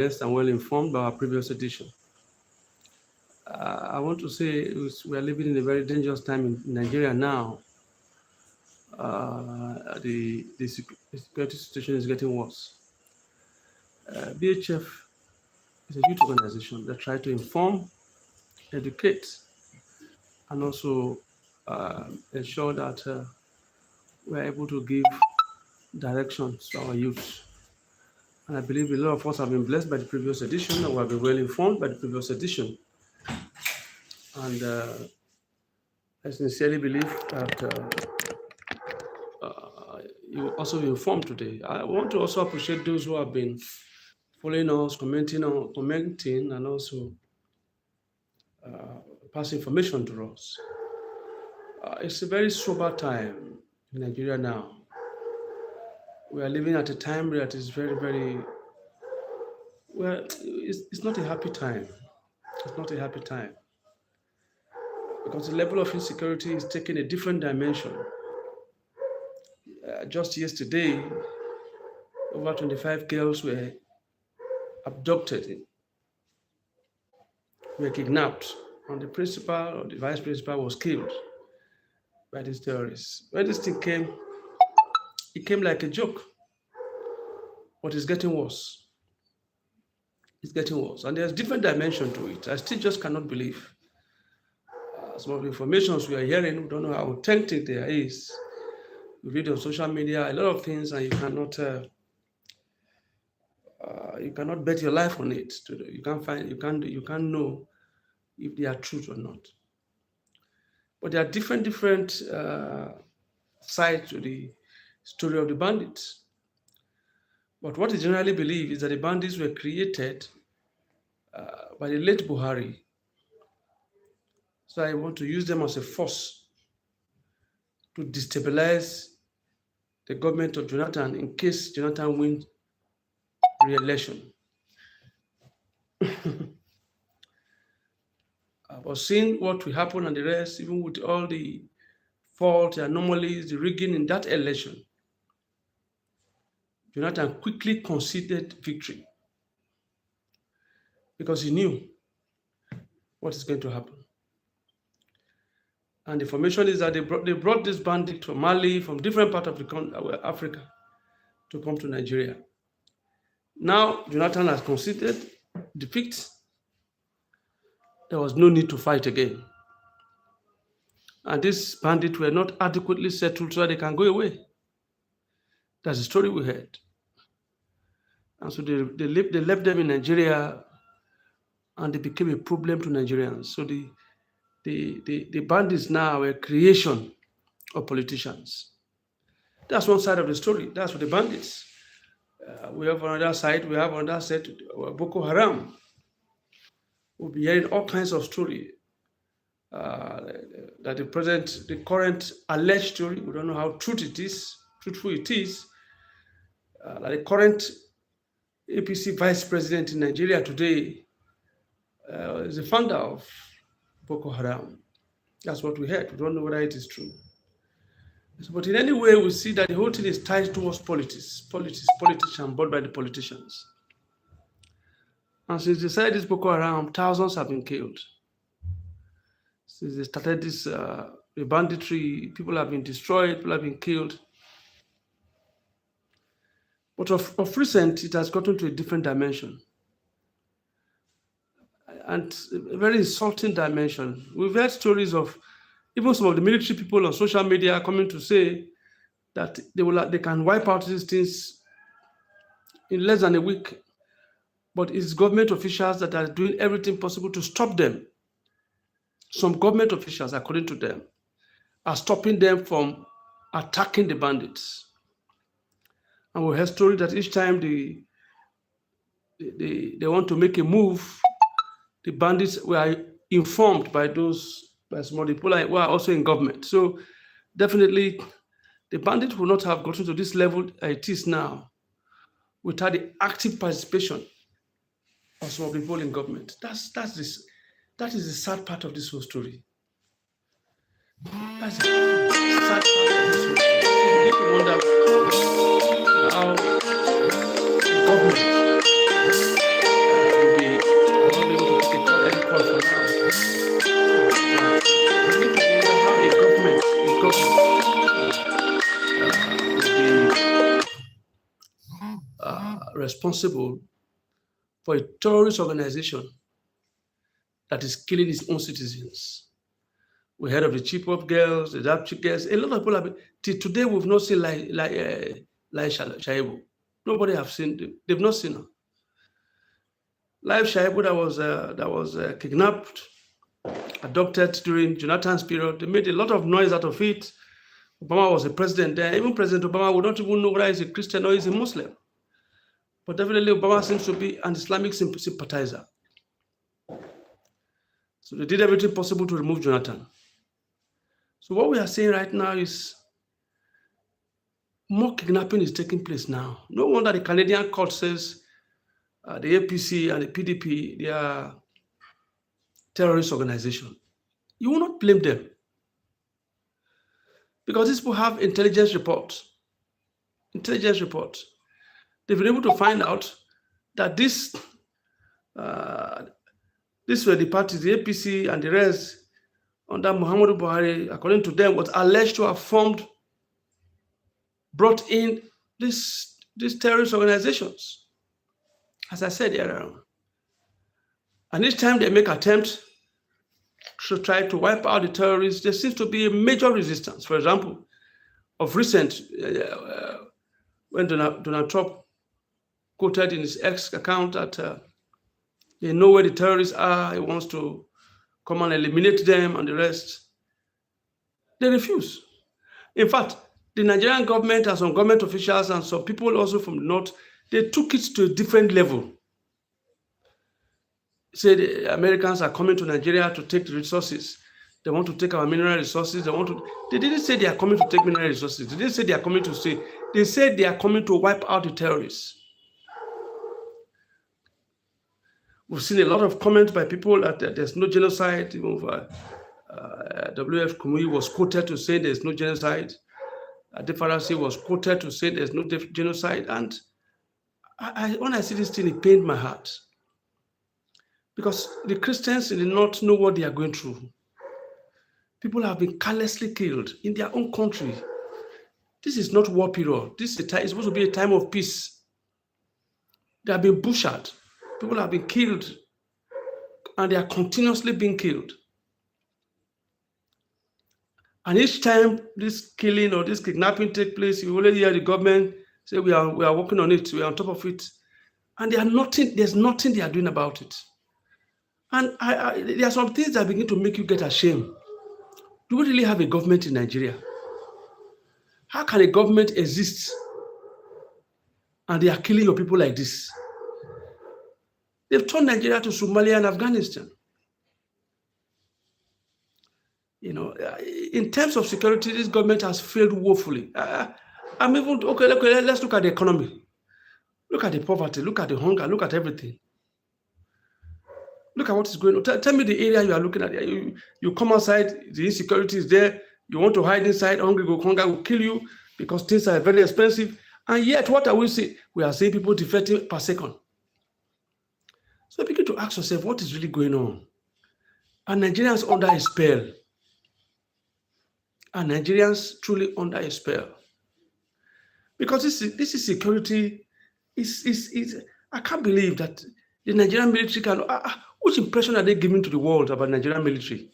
Yes, and well informed by our previous edition. I want to say we are living in a very dangerous time in Nigeria now. The security situation is getting worse. BHF is a youth organization that tries to inform, educate, and also ensure that we are able to give directions to our youth. And I believe a lot of us have been blessed by the previous edition, and we have been well informed by the previous edition. And I sincerely believe that you will also be informed today. I want to also appreciate those who have been following us, commenting, and also pass information to us. It's a very sober time in Nigeria now. We are living at a time that is very, very well. It's not a happy time. It's not a happy time because the level of insecurity is taking a different dimension. Just yesterday, over 25 girls were abducted, were kidnapped, and the principal or the vice principal was killed by these terrorists. When this thing came, it came like a joke, but it's getting worse. It's getting worse, and there's different dimension to it. I still just cannot believe some of the informations we are hearing. We don't know how authentic there is. We read on social media a lot of things, and you cannot bet your life on it. You can't know if they are truth or not. But there are different sides to the story of the bandits. But what is generally believed is that the bandits were created by the late Buhari. So I want to use them as a force to destabilize the government of Jonathan in case Jonathan wins re-election. But seeing what will happen and the rest, even with all the fault, the anomalies, the rigging in that election, Jonathan quickly conceded victory because he knew what is going to happen. And the information is that they brought this bandit from Mali, from different parts of Africa, to come to Nigeria. Now, Jonathan has conceded defeat. There was no need to fight again. And these bandits were not adequately settled so that they can go away. That's the story we heard. And so they left them in Nigeria, and they became a problem to Nigerians. So the bandits now are a creation of politicians. That's one side of the story. That's what the bandits. We have another side. Boko Haram. We'll be hearing all kinds of story. That the current alleged story, we don't know how truthful it is. That the current APC vice president in Nigeria today is the founder of Boko Haram. That's what we heard. We don't know whether it is true. But in any way, we see that the whole thing is tied towards politics and bought by the politicians. And since they started this Boko Haram, thousands have been killed. Since they started this the banditry, people have been destroyed, people have been killed. But of recent, it has gotten to a different dimension. And a very insulting dimension. We've heard stories of even some of the military people on social media coming to say that they can wipe out these things in less than a week. But it's government officials that are doing everything possible to stop them. Some government officials, according to them, are stopping them from attacking the bandits. And we heard story that each time they want to make a move, the bandits were informed by some of the people who are also in government. So definitely, the bandits will not have gotten to this level it is now without the active participation of some of the people in government. That is the sad part of this whole story. That's the sad part of this whole story. You can wonder how the government responsible for a terrorist organization that is killing its own citizens. We heard of the Chibok girls, the Dapchi girls. A lot of people have. Till today, we've not seen Shaibu. Nobody have seen them. They've not seen her. Live Shaibu that was kidnapped, adopted during Jonathan's period. They made a lot of noise out of it. Obama was the president then. Even President Obama would not even know whether he's a Christian or he's a Muslim. But definitely Obama seems to be an Islamic sympathizer. So they did everything possible to remove Jonathan. So what we are saying right now is more kidnapping is taking place now. No wonder the Canadian court says the APC and the PDP, they are terrorist organization. You will not blame them. Because these people have intelligence reports. They've been able to find out that these were the parties, the APC and the rest, under Muhammadu Buhari, according to them, was alleged to have brought in these terrorist organizations, as I said earlier. And each time they make attempts to try to wipe out the terrorists, there seems to be a major resistance. For example, of recent, when Donald Trump quoted in his X account that they know where the terrorists are, he wants to come and eliminate them and the rest. They refuse. In fact, the Nigerian government and some government officials and some people also from the north, they took it to a different level. Say the Americans are coming to Nigeria to take the resources. They want to take our mineral resources. They didn't say they are coming to take mineral resources. They didn't say they are coming to stay. They said they are coming to wipe out the terrorists. We've seen a lot of comments by people that there's no genocide. Even WF Kumuyi was quoted to say there's no genocide. Adefarasi was quoted to say there's no genocide. And when I see this thing, it pained my heart. Because the Christians in the north know what they are going through. People have been callously killed in their own country. This is not war period. This is it's supposed to be a time of peace. They have been butchered. People have been killed, and they are continuously being killed. And each time this killing or this kidnapping takes place, you already hear the government say we are working on it, we are on top of it, and there's nothing they are doing about it. And there are some things that begin to make you get ashamed. Do we really have a government in Nigeria? How can a government exist and they are killing your people like this? They've turned Nigeria to Somalia and Afghanistan. You know, in terms of security, this government has failed woefully. Let's look at the economy. Look at the poverty, look at the hunger, look at everything. Look at what is going on. Tell me the area you are looking at. You come outside, the insecurity is there. You want to hide inside, hunger will kill you because things are very expensive. And yet, what are we seeing? We are seeing people defecting per second. So begin to ask yourself, what is really going on? Are Nigerians under a spell? Are Nigerians truly under a spell? Because this is security. I can't believe that the Nigerian military can. Which impression are they giving to the world about Nigerian military?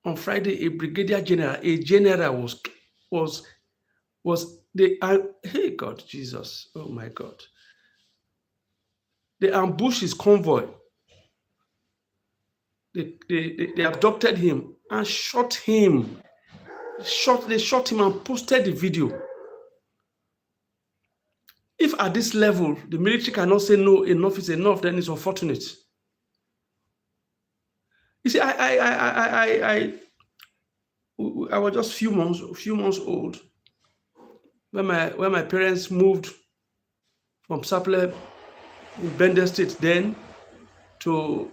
On Friday, a brigadier general, hey God, Jesus, oh my God. They ambushed his convoy. They abducted him and shot him. They shot him and posted the video. If at this level, the military cannot say no, enough is enough, then it's unfortunate. You see, I was just few months old when my parents moved from Sapele in Bender State then to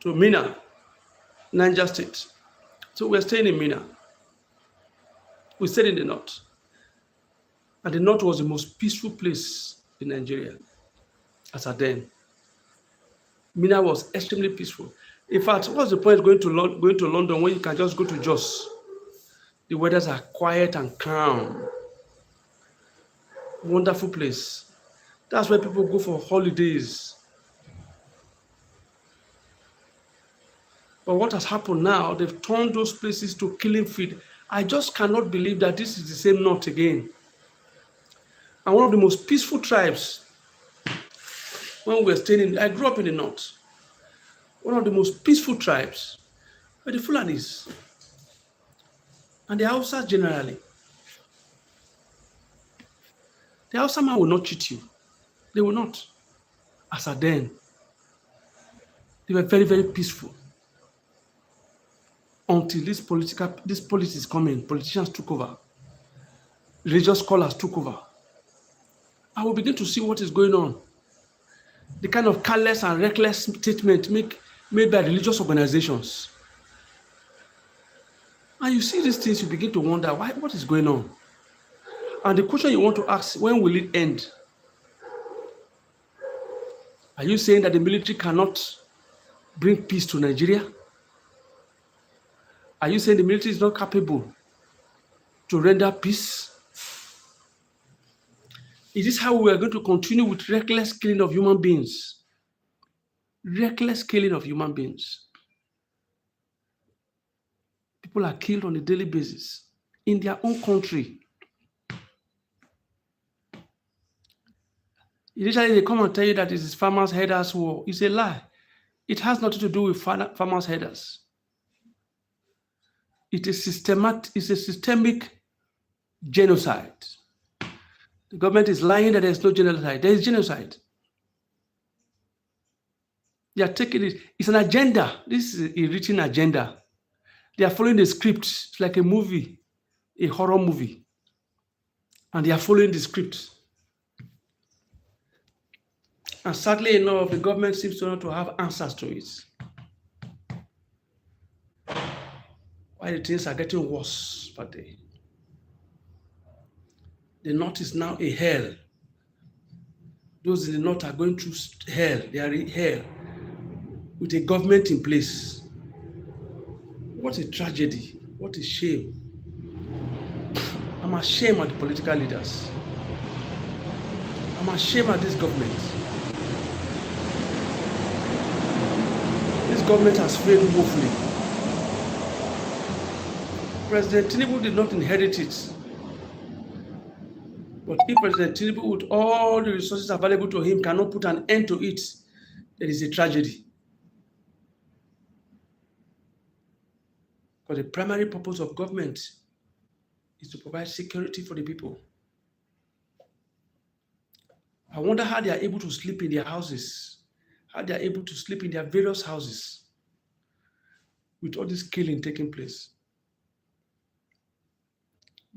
Minna, Niger State. So we're staying in Minna. We stayed in the north. And the north was the most peaceful place in Nigeria as at then. Minna was extremely peaceful. In fact, what's the point going to London when you can just go to Jos? The weathers are quiet and calm. Wonderful place. That's where people go for holidays. But what has happened now, they've turned those places to killing field. I just cannot believe that this is the same north again. And one of the most peaceful tribes, when we were staying in, I grew up in the north. One of the most peaceful tribes were the Fulanis and the Hausas generally. The Hausa man will not cheat you. They will not. As at then, they were very, very peaceful. Until this politics come in, politicians took over, religious scholars took over. I will begin to see what is going on. The kind of careless and reckless statement made by religious organizations. And you see these things, you begin to wonder, what is going on? And the question you want to ask, when will it end? Are you saying that the military cannot bring peace to Nigeria? Are you saying the military is not capable to render peace? Is this how we are going to continue with reckless killing of human beings? Reckless killing of human beings. People are killed on a daily basis in their own country. Initially, they come and tell you that it is farmers' headers war. It's a lie. It has nothing to do with farmers' headers. It's a systemic genocide. The government is lying that there's no genocide. There is genocide. They are taking it. It's an agenda. This is a written agenda. They are following the script. It's like a movie, a horror movie. And they are following the script. And sadly enough, the government seems to not to have answers to it. Why the things are getting worse per day. The north is now a hell. Those in the north are going through hell. They are in hell with a government in place. What a tragedy. What a shame. I'm ashamed of the political leaders. I'm ashamed of this government. This government has failed woefully. President Tinubu did not inherit it. But if President Tinubu, with all the resources available to him, cannot put an end to it, there is a tragedy. Because the primary purpose of government is to provide security for the people. I wonder how they are able to sleep in their houses, how they are able to sleep in their various houses with all this killing taking place.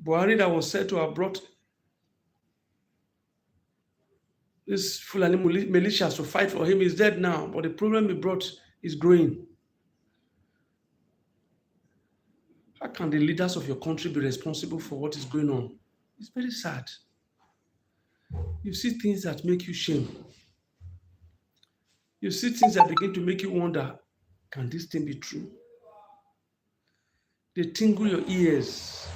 Buhari, that was said to have brought this Fulani militias to fight for him, is dead now, but the problem he brought is growing. How can the leaders of your country be responsible for what is going on? It's very sad. You see things that make you shame. You see things that begin to make you wonder, can this thing be true? They tingle your ears.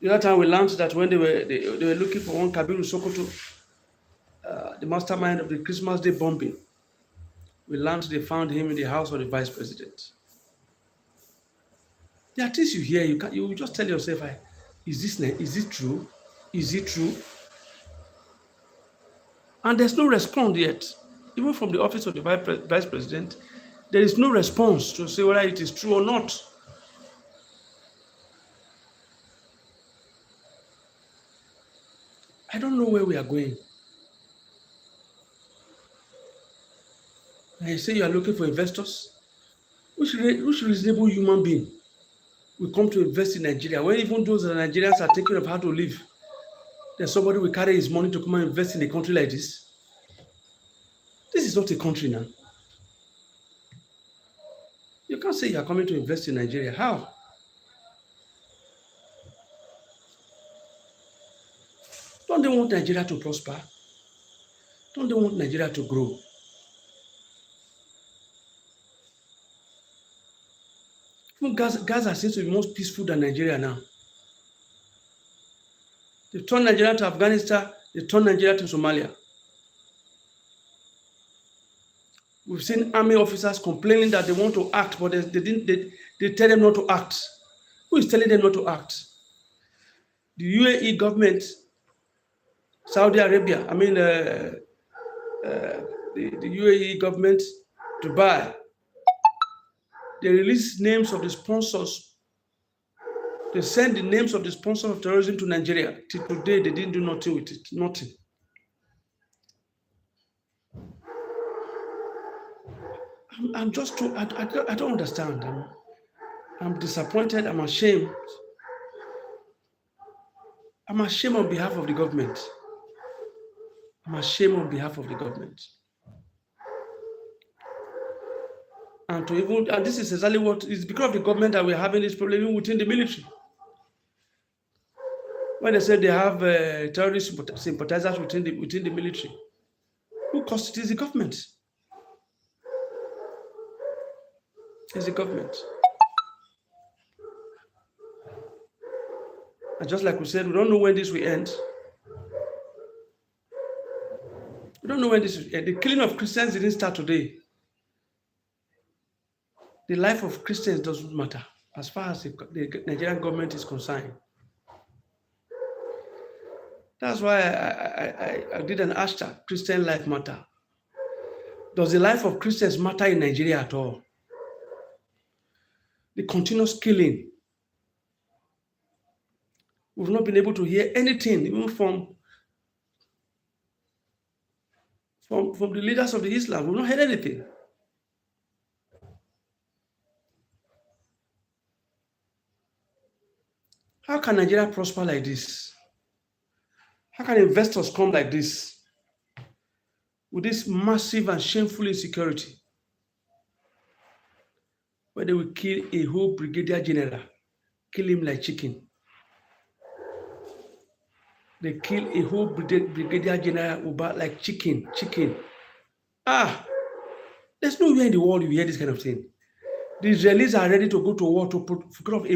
The other time we learned that when they were looking for one Kabiru Sokoto, the mastermind of the Christmas Day bombing, we learned they found him in the house of the vice president. There are things you hear, you just tell yourself, is it true? Is it true? And there's no response yet. Even from the office of the vice president, there is no response to say whether it is true or not. I don't know where we are going. And you say you are looking for investors? Which reasonable human being will come to invest in Nigeria when even those Nigerians are thinking of how to live? Then somebody will carry his money to come and invest in a country like this? This is not a country now. You can't say you are coming to invest in Nigeria. How? Don't they want Nigeria to prosper? Don't they want Nigeria to grow? Gaza seems to be more peaceful than Nigeria now. They turned Nigeria to Afghanistan. They turned Nigeria to Somalia. We've seen army officers complaining that they want to act, but they tell them not to act. Who is telling them not to act? The UAE government, Saudi Arabia, the UAE government, Dubai, they release names of the sponsors. They send the names of the sponsors of terrorism to Nigeria. Till today, they didn't do nothing with it. Nothing. I'm just too, I don't understand. I'm disappointed. I'm ashamed. I'm ashamed on behalf of the government. I'm ashamed on behalf of the government. And this is exactly what is because of the government that we're having this problem even within the military. When they say they have terrorist sympathizers within the military, who caused it? Is the government. It's the government. And just like we said, we don't know when this will end. We don't know when this will end. The killing of Christians didn't start today. The life of Christians doesn't matter as far as the Nigerian government is concerned. That's why I did an hashtag, Christian life matter. Does the life of Christians matter in Nigeria at all? The continuous killing. We've not been able to hear anything, even from the leaders of the Islam. We've not heard anything. How can Nigeria prosper like this? How can investors come like this with this massive and shameful insecurity, where they will kill a whole brigadier general, kill him like chicken? They kill a whole brigadier general like chicken. There's nowhere in the world you hear this kind of thing. The Israelis are ready to go to war because of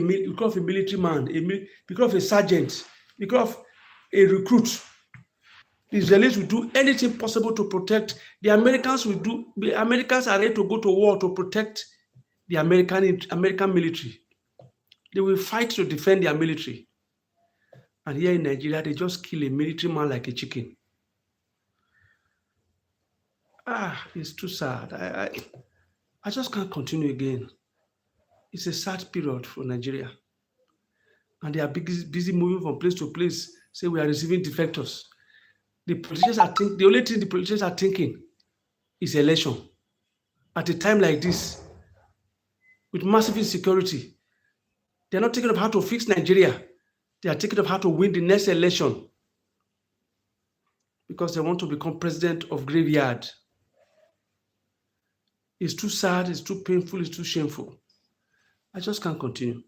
a military man, because of a sergeant, because of a recruit. The Israelis will do anything possible to protect. The Americans are ready to go to war to protect the American military. They will fight to defend their military. And here in Nigeria, they just kill a military man like a chicken. It's too sad. I just can't continue again. It's a sad period for Nigeria. And they are busy moving from place to place, say we are receiving defectors. The only thing the politicians are thinking is election. At a time like this, with massive insecurity, they're not thinking of how to fix Nigeria. They are thinking of how to win the next election because they want to become president of graveyard. It's too sad, it's too painful, it's too shameful. I just can't continue.